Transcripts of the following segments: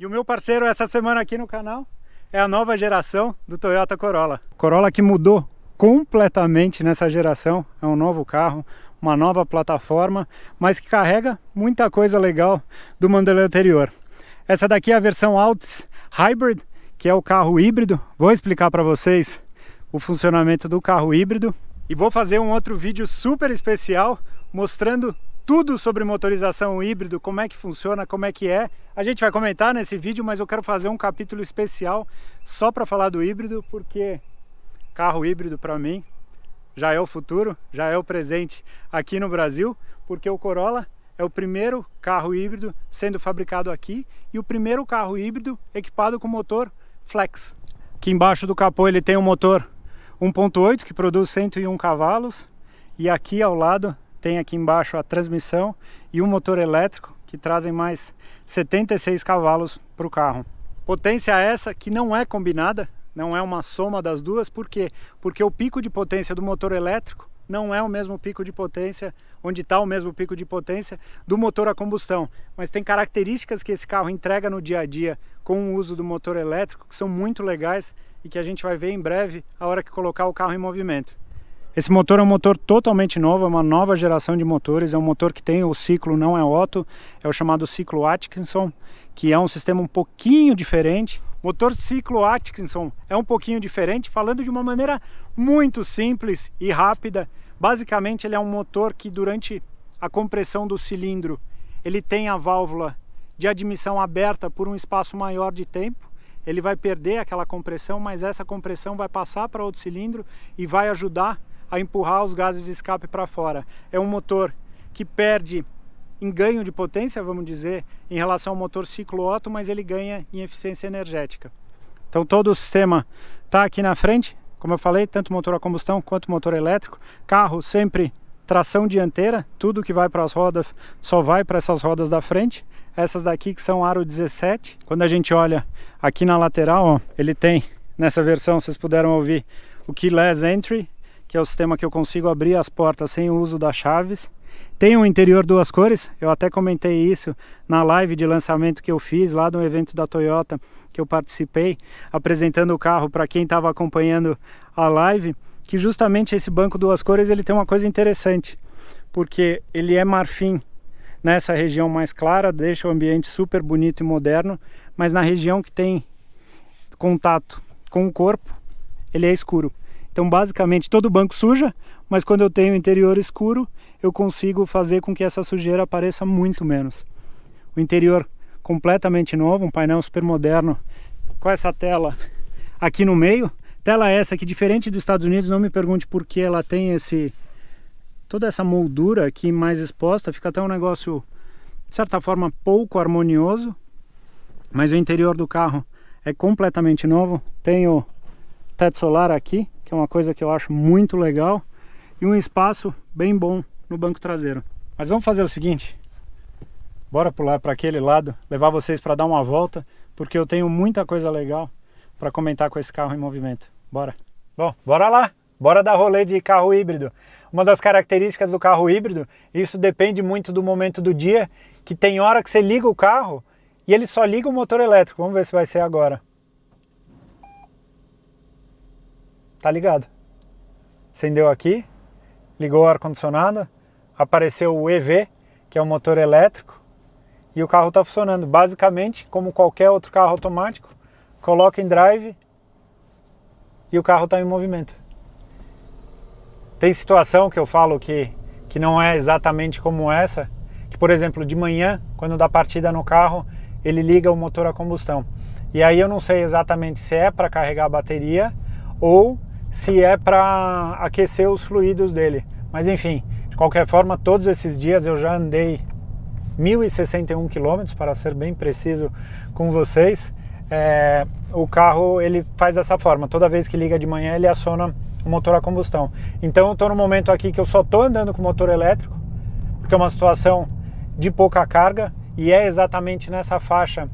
E o meu parceiro essa semana aqui no canal é a nova geração do Toyota Corolla. Corolla que mudou completamente nessa geração, é um novo carro, uma nova plataforma, mas que carrega muita coisa legal do modelo anterior. Essa daqui é a versão Altis Hybrid, que é o carro híbrido. Vou explicar para vocês o funcionamento do carro híbrido e vou fazer um outro vídeo super especial mostrando tudo sobre motorização híbrido, como é que funciona, como é que é. A gente vai comentar nesse vídeo, mas eu quero fazer um capítulo especial só para falar do híbrido, porque carro híbrido para mim já é o futuro, já é o presente aqui no Brasil, porque o Corolla é o primeiro carro híbrido sendo fabricado aqui e o primeiro carro híbrido equipado com motor flex. Aqui embaixo do capô ele tem um motor 1.8 que produz 101 cavalos e aqui ao lado tem aqui embaixo a transmissão e um motor elétrico que trazem mais 76 cavalos para o carro. Potência essa que não é combinada, não é uma soma das duas. Por quê? Porque o pico de potência do motor elétrico não é o mesmo pico de potência, onde está o mesmo pico de potência do motor a combustão. Mas tem características que esse carro entrega no dia a dia com o uso do motor elétrico que são muito legais e que a gente vai ver em breve a hora que colocar o carro em movimento. Esse motor é um motor totalmente novo, é uma nova geração de motores, é um motor que tem o ciclo, não é Otto, é o chamado ciclo Atkinson, que é um sistema um pouquinho diferente. O motor ciclo Atkinson é um pouquinho diferente, falando de uma maneira muito simples e rápida. Basicamente ele é um motor que durante a compressão do cilindro, ele tem a válvula de admissão aberta por um espaço maior de tempo. Ele vai perder aquela compressão, mas essa compressão vai passar para outro cilindro e vai ajudar a empurrar os gases de escape para fora. É um motor que perde em ganho de potência, vamos dizer, em relação ao motor ciclo Otto, mas ele ganha em eficiência energética. Então todo o sistema está aqui na frente, como eu falei, tanto motor a combustão quanto motor elétrico. Carro sempre tração dianteira, tudo que vai para as rodas só vai para essas rodas da frente. Essas daqui que são aro 17. Quando a gente olha aqui na lateral, ó, ele tem, nessa versão, vocês puderam ouvir, o Keyless Entry, que é o sistema que eu consigo abrir as portas sem o uso das chaves. Tem um interior duas cores, eu até comentei isso na live de lançamento que eu fiz lá no evento da Toyota, que eu participei, apresentando o carro para quem estava acompanhando a live, que justamente esse banco duas cores ele tem uma coisa interessante, porque ele é marfim nessa região mais clara, deixa o ambiente super bonito e moderno, mas na região que tem contato com o corpo, ele é escuro. Então basicamente todo o banco suja, mas quando eu tenho o interior escuro, eu consigo fazer com que essa sujeira apareça muito menos. O interior completamente novo, um painel super moderno, com essa tela aqui no meio. Tela essa que, diferente dos Estados Unidos, não me pergunte por que ela tem toda essa moldura aqui mais exposta, fica até um negócio, de certa forma, pouco harmonioso, mas o interior do carro é completamente novo. Tem o teto solar aqui, que é uma coisa que eu acho muito legal, e um espaço bem bom no banco traseiro. Mas vamos fazer o seguinte, bora pular para aquele lado, levar vocês para dar uma volta, porque eu tenho muita coisa legal para comentar com esse carro em movimento. Bora! Bom, bora lá! Bora dar rolê de carro híbrido. Uma das características do carro híbrido, isso depende muito do momento do dia, que tem hora que você liga o carro e ele só liga o motor elétrico. Vamos ver se vai ser agora. Tá ligado? Acendeu aqui, ligou o ar-condicionado, apareceu o EV, que é o motor elétrico, e o carro está funcionando. Basicamente, como qualquer outro carro automático, coloca em drive e o carro está em movimento. Tem situação que eu falo que não é exatamente como essa, que por exemplo, de manhã, quando dá partida no carro, ele liga o motor a combustão. E aí eu não sei exatamente se é para carregar a bateria ou se é para aquecer os fluidos dele. Mas enfim, de qualquer forma, todos esses dias eu já andei 1.061 km, para ser bem preciso com vocês. O carro ele faz dessa forma, toda vez que liga de manhã ele aciona o motor a combustão. Então eu estou no momento aqui que eu só estou andando com motor elétrico, porque é uma situação de pouca carga e é exatamente nessa faixa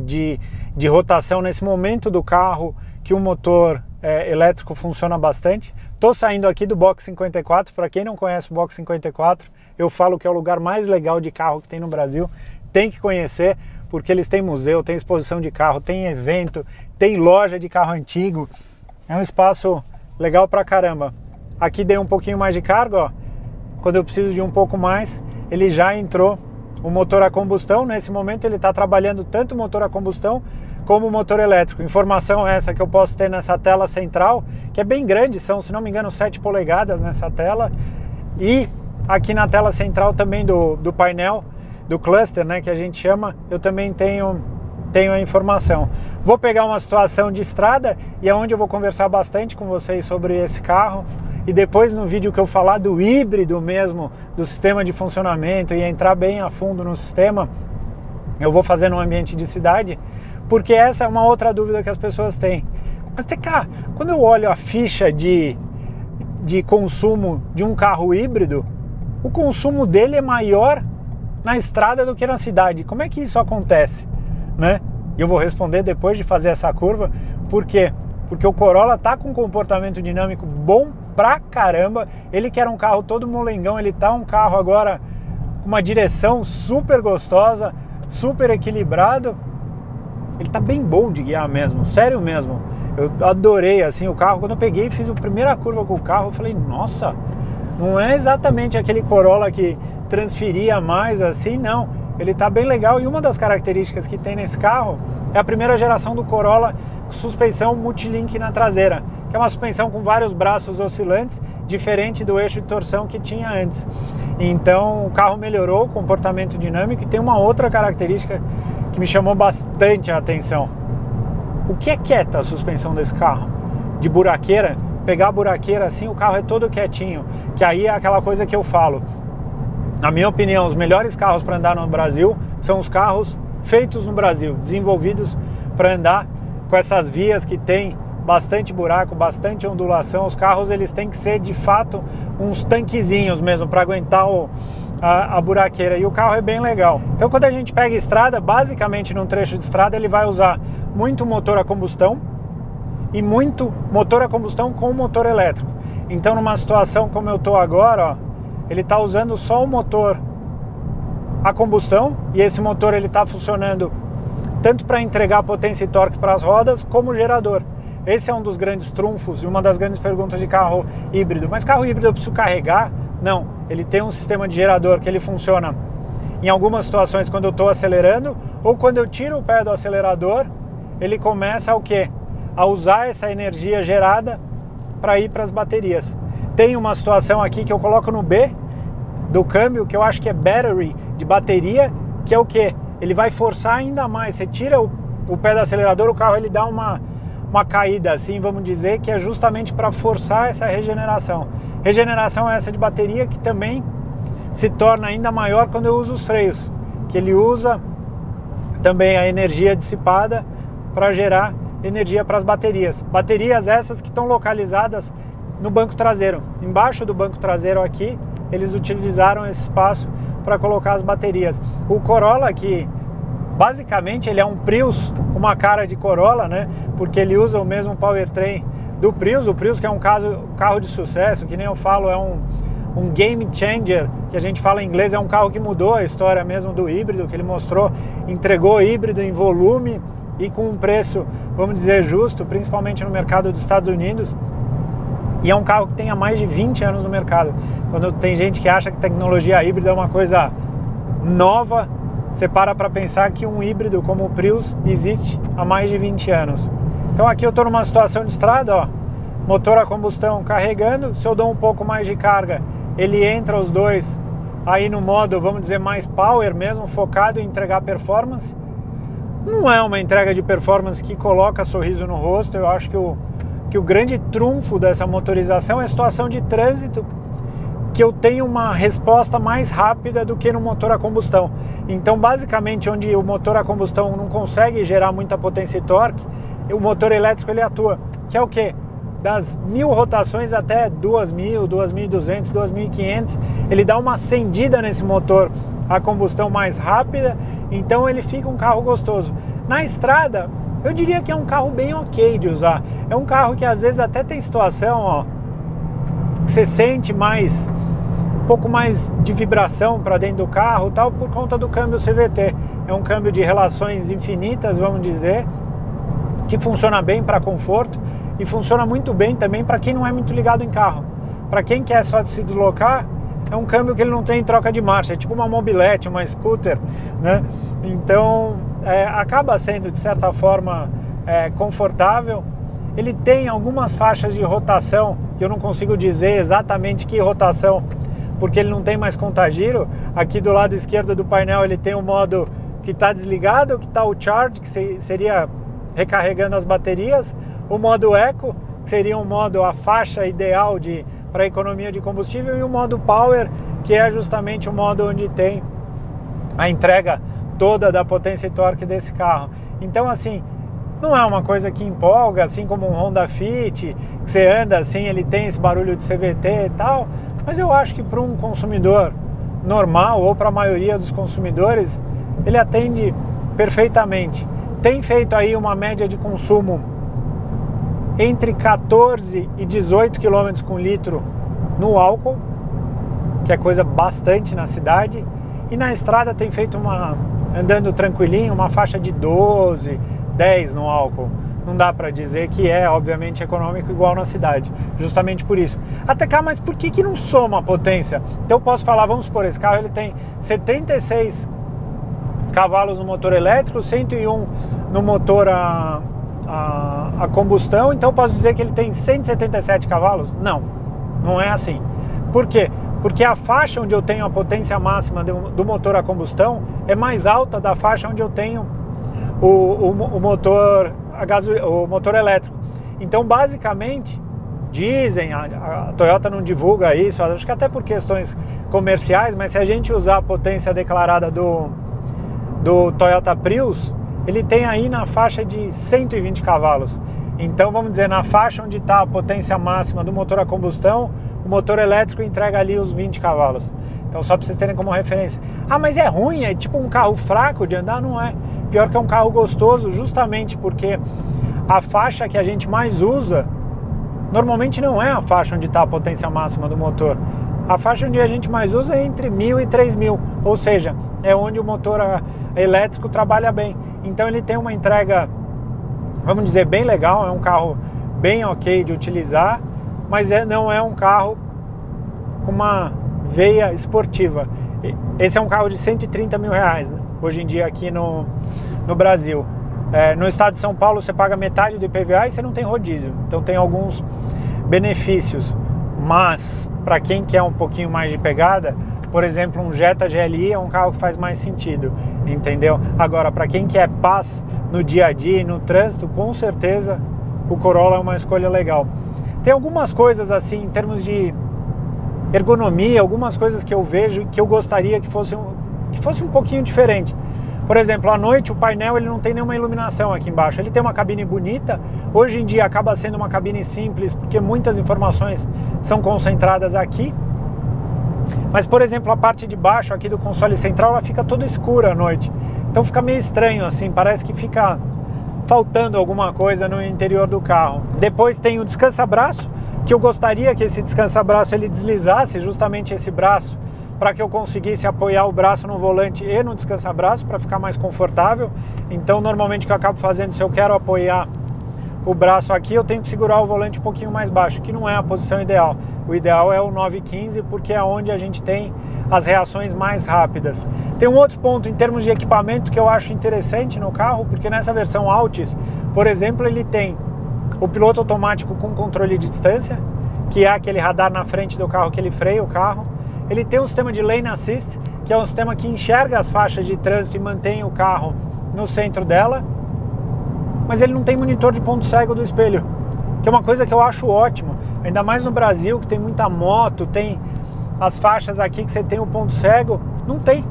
de rotação, nesse momento do carro, que o motor elétrico funciona bastante. Estou saindo aqui do Box 54, para quem não conhece o Box 54, eu falo que é o lugar mais legal de carro que tem no Brasil, tem que conhecer, porque eles têm museu, tem exposição de carro, tem evento, tem loja de carro antigo. É um espaço legal pra caramba. Aqui dei um pouquinho mais de carga, ó. Quando eu preciso de um pouco mais, ele já entrou o motor a combustão. Nesse momento ele está trabalhando tanto o motor a combustão como o motor elétrico. Informação essa que eu posso ter nessa tela central, que é bem grande, são, se não me engano, 7 polegadas nessa tela. E aqui na tela central também do painel, do cluster, né, que a gente chama, eu também tenho a informação. Vou pegar uma situação de estrada e é onde eu vou conversar bastante com vocês sobre esse carro. E depois no vídeo que eu falar do híbrido mesmo, do sistema de funcionamento e entrar bem a fundo no sistema, eu vou fazer no ambiente de cidade, porque essa é uma outra dúvida que as pessoas têm. Mas TK, quando eu olho a ficha de consumo de um carro híbrido, o consumo dele é maior na estrada do que na cidade. Como é que isso acontece? Né? E eu vou responder depois de fazer essa curva. Por quê? Porque o Corolla tá com um comportamento dinâmico bom pra caramba. Ele que era um carro todo molengão, ele tá um carro agora com uma direção super gostosa, super equilibrado. Ele tá bem bom de guiar mesmo, sério mesmo. Eu adorei assim o carro. Quando eu peguei e fiz a primeira curva com o carro, eu falei, nossa, não é exatamente aquele Corolla que transferia mais assim, não. Ele tá bem legal, e uma das características que tem nesse carro é a primeira geração do Corolla, suspensão multilink na traseira, que é uma suspensão com vários braços oscilantes, diferente do eixo de torção que tinha antes. Então o carro melhorou o comportamento dinâmico, e tem uma outra característica que me chamou bastante a atenção. O que é quieta a suspensão desse carro? De buraqueira, pegar a buraqueira assim, o carro é todo quietinho, que aí é aquela coisa que eu falo. Na minha opinião, os melhores carros para andar no Brasil são os carros feitos no Brasil, desenvolvidos para andar com essas vias que tem bastante buraco, bastante ondulação. Os carros eles têm que ser de fato uns tanquezinhos mesmo para aguentar a buraqueira, e o carro é bem legal. Então quando a gente pega estrada, basicamente num trecho de estrada ele vai usar muito motor a combustão e muito motor a combustão com motor elétrico. Então numa situação como eu estou agora, ó, ele está usando só o motor a combustão, e esse motor ele está funcionando tanto para entregar potência e torque para as rodas, como gerador. Esse é um dos grandes trunfos e uma das grandes perguntas de carro híbrido. Mas carro híbrido eu preciso carregar? Não, ele tem um sistema de gerador que ele funciona em algumas situações quando eu estou acelerando, ou quando eu tiro o pé do acelerador, ele começa o quê? A usar essa energia gerada para ir para as baterias. Tem uma situação aqui que eu coloco no B do câmbio, que eu acho que é battery, de bateria, que é o que? Ele vai forçar ainda mais. Você tira o pé do acelerador, o carro ele dá uma caída, assim, vamos dizer, que é justamente para forçar essa regeneração. Regeneração é essa de bateria, que também se torna ainda maior quando eu uso os freios, que ele usa também a energia dissipada para gerar energia para as baterias. Baterias essas que estão localizadas no banco traseiro. Embaixo do banco traseiro aqui, eles utilizaram esse espaço para colocar as baterias. O Corolla aqui, basicamente ele é um Prius com uma cara de Corolla, né? Porque ele usa o mesmo powertrain do Prius. O Prius, que é um carro de sucesso, que nem eu falo, é um game changer, que a gente fala em inglês, é um carro que mudou a história mesmo do híbrido, que ele mostrou, entregou híbrido em volume e com um preço, vamos dizer, justo, principalmente no mercado dos Estados Unidos. E é um carro que tem há mais de 20 anos no mercado. Quando tem gente que acha que tecnologia híbrida é uma coisa nova, você para pensar que um híbrido como o Prius existe há mais de 20 anos. Então aqui eu estou numa situação de estrada, ó, motor a combustão carregando. Se eu dou um pouco mais de carga, ele entra os dois aí no modo, vamos dizer, mais power mesmo, focado em entregar performance. Não é uma entrega de performance que coloca sorriso no rosto. Eu acho que o grande trunfo dessa motorização é a situação de trânsito, que eu tenho uma resposta mais rápida do que no motor a combustão. Então basicamente onde o motor a combustão não consegue gerar muita potência e torque, o motor elétrico ele atua, que é o que? Das 1000 rotações até 2000, 2200, 2500, ele dá uma acendida nesse motor a combustão mais rápida, então ele fica um carro gostoso. Na estrada, eu diria que é um carro bem ok de usar. É um carro que às vezes até tem situação, ó, que você sente um pouco mais de vibração para dentro do carro, tal, por conta do câmbio CVT. é um câmbio de relações infinitas, vamos dizer, que funciona bem para conforto e funciona muito bem também para quem não é muito ligado em carro. Para quem quer só se deslocar, é um câmbio que ele não tem troca de marcha, é tipo uma mobilete, uma scooter, né? Então acaba sendo de certa forma confortável. Ele tem algumas faixas de rotação, que eu não consigo dizer exatamente que rotação, porque ele não tem mais contagiro. Aqui do lado esquerdo do painel ele tem o modo que está desligado, que está o charge, que seria recarregando as baterias, o modo eco, que seria um modo, a faixa ideal para economia de combustível, e o modo power, que é justamente o modo onde tem a entrega toda da potência e torque desse carro. Então assim, não é uma coisa que empolga, assim como um Honda Fit, que você anda assim, ele tem esse barulho de CVT e tal, mas eu acho que para um consumidor normal, ou para a maioria dos consumidores, ele atende perfeitamente. Tem feito aí uma média de consumo entre 14 e 18 km com litro no álcool, que é coisa bastante na cidade, e na estrada tem feito andando tranquilinho, uma faixa de 12, 10 no álcool. Não dá para dizer que é, obviamente, econômico igual na cidade, justamente por isso. Até cá, mas por que não soma a potência? Então eu posso falar, vamos supor, esse carro ele tem 76 cavalos no motor elétrico, 101 no motor a combustão, então eu posso dizer que ele tem 177 cavalos? Não, não é assim. Por quê? Porque a faixa onde eu tenho a potência máxima do motor a combustão é mais alta da faixa onde eu tenho o motor o motor elétrico. Então basicamente dizem, a Toyota não divulga isso, acho que até por questões comerciais, mas se a gente usar a potência declarada do Toyota Prius, ele tem aí na faixa de 120 cavalos. Então vamos dizer, na faixa onde está a potência máxima do motor a combustão, o motor elétrico entrega ali os 20 cavalos. Então só para vocês terem como referência. Ah, mas é ruim, é tipo um carro fraco de andar? Não é. Pior que é um carro gostoso, justamente porque a faixa que a gente mais usa normalmente não é a faixa onde está a potência máxima do motor. A faixa onde a gente mais usa é entre 1.000 e 3.000, ou seja, é onde o motor elétrico trabalha bem. Então ele tem uma entrega, vamos dizer, bem legal, é um carro bem ok de utilizar, mas não é um carro com uma veia esportiva. Esse é um carro de 130 mil reais, né? Hoje em dia aqui no Brasil. No estado de São Paulo você paga metade do IPVA e você não tem rodízio, então tem alguns benefícios, mas para quem quer um pouquinho mais de pegada, por exemplo, um Jetta GLI é um carro que faz mais sentido, entendeu? Agora, para quem quer paz no dia a dia e no trânsito, com certeza o Corolla é uma escolha legal. Tem algumas coisas assim, em termos de ergonomia, algumas coisas que eu vejo que eu gostaria que fosse um pouquinho diferente. Por exemplo, à noite o painel ele não tem nenhuma iluminação aqui embaixo. Ele tem uma cabine bonita, hoje em dia acaba sendo uma cabine simples, porque muitas informações são concentradas aqui. Mas, por exemplo, a parte de baixo aqui do console central, ela fica toda escura à noite. Então fica meio estranho assim, parece que fica faltando alguma coisa no interior do carro. Depois tem o descansa-braço, que eu gostaria que esse descansa-braço ele deslizasse justamente esse braço, para que eu conseguisse apoiar o braço no volante e no descansa-braço, para ficar mais confortável. Então normalmente o que eu acabo fazendo, se eu quero apoiar o braço aqui, eu tenho que segurar o volante um pouquinho mais baixo, que não é a posição ideal. O ideal é o 915, porque é onde a gente tem as reações mais rápidas. Tem um outro ponto em termos de equipamento que eu acho interessante no carro, porque nessa versão Altis, por exemplo, ele tem o piloto automático com controle de distância, que é aquele radar na frente do carro que ele freia o carro. Ele tem um sistema de Lane Assist, que é um sistema que enxerga as faixas de trânsito e mantém o carro no centro dela, mas ele não tem monitor de ponto cego do espelho, que é uma coisa que eu acho ótimo, ainda mais no Brasil, que tem muita moto, tem as faixas aqui que você tem o ponto cego, não tem.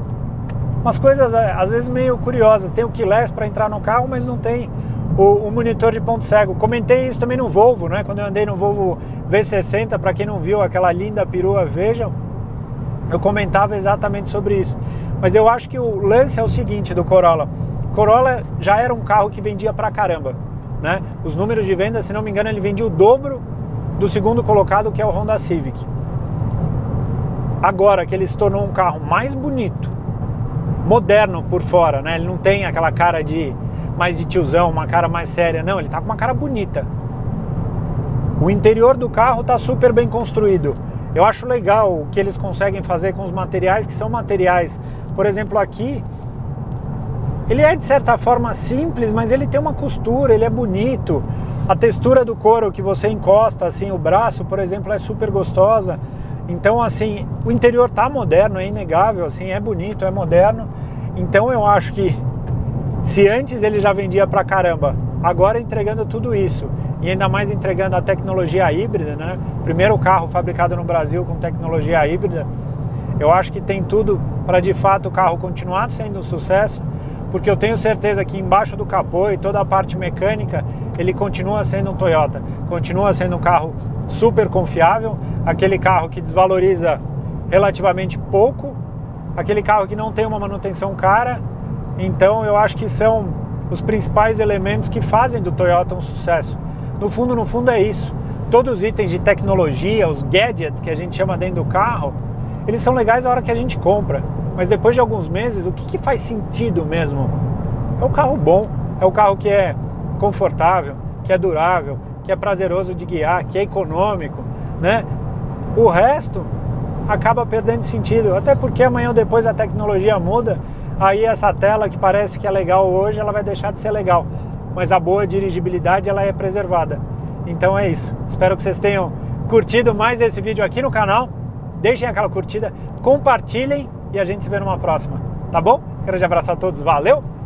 Umas coisas às vezes meio curiosas, tem o keyless para entrar no carro, mas não tem o monitor de ponto cego. Comentei isso também no Volvo, né? Quando eu andei no Volvo V60, para quem não viu aquela linda perua, vejam, eu comentava exatamente sobre isso. Mas eu acho que o lance é o seguinte do Corolla. Corolla já era um carro que vendia pra caramba, né? Os números de venda, se não me engano, ele vendia o dobro do segundo colocado, que é o Honda Civic. Agora que ele se tornou um carro mais bonito, moderno por fora, né? Ele não tem aquela cara mais de tiozão, uma cara mais séria, não, ele tá com uma cara bonita. O interior do carro tá super bem construído. Eu acho legal o que eles conseguem fazer com os materiais, que são materiais, por exemplo, aqui, ele é de certa forma simples, mas ele tem uma costura, ele é bonito. A textura do couro que você encosta, assim, o braço, por exemplo, é super gostosa. Então, assim, o interior tá moderno, é inegável, assim, é bonito, é moderno. Então eu acho que se antes ele já vendia pra caramba, agora entregando tudo isso, e ainda mais entregando a tecnologia híbrida, né? Primeiro carro fabricado no Brasil com tecnologia híbrida, eu acho que tem tudo para de fato o carro continuar sendo um sucesso, porque eu tenho certeza que embaixo do capô e toda a parte mecânica, ele continua sendo um Toyota, continua sendo um carro super confiável, aquele carro que desvaloriza relativamente pouco, aquele carro que não tem uma manutenção cara. Então eu acho que são os principais elementos que fazem do Toyota um sucesso. No fundo é isso. Todos os itens de tecnologia, os gadgets que a gente chama dentro do carro, eles são legais a hora que a gente compra, mas depois de alguns meses, o que faz sentido mesmo? É o carro bom, é o carro que é confortável, que é durável, que é prazeroso de guiar, que é econômico, né? O resto acaba perdendo sentido, até porque amanhã ou depois a tecnologia muda, aí essa tela que parece que é legal hoje, ela vai deixar de ser legal, mas a boa dirigibilidade ela é preservada. Então é isso, espero que vocês tenham curtido mais esse vídeo aqui no canal, deixem aquela curtida, compartilhem e a gente se vê numa próxima, tá bom? Grande abraço a todos, valeu!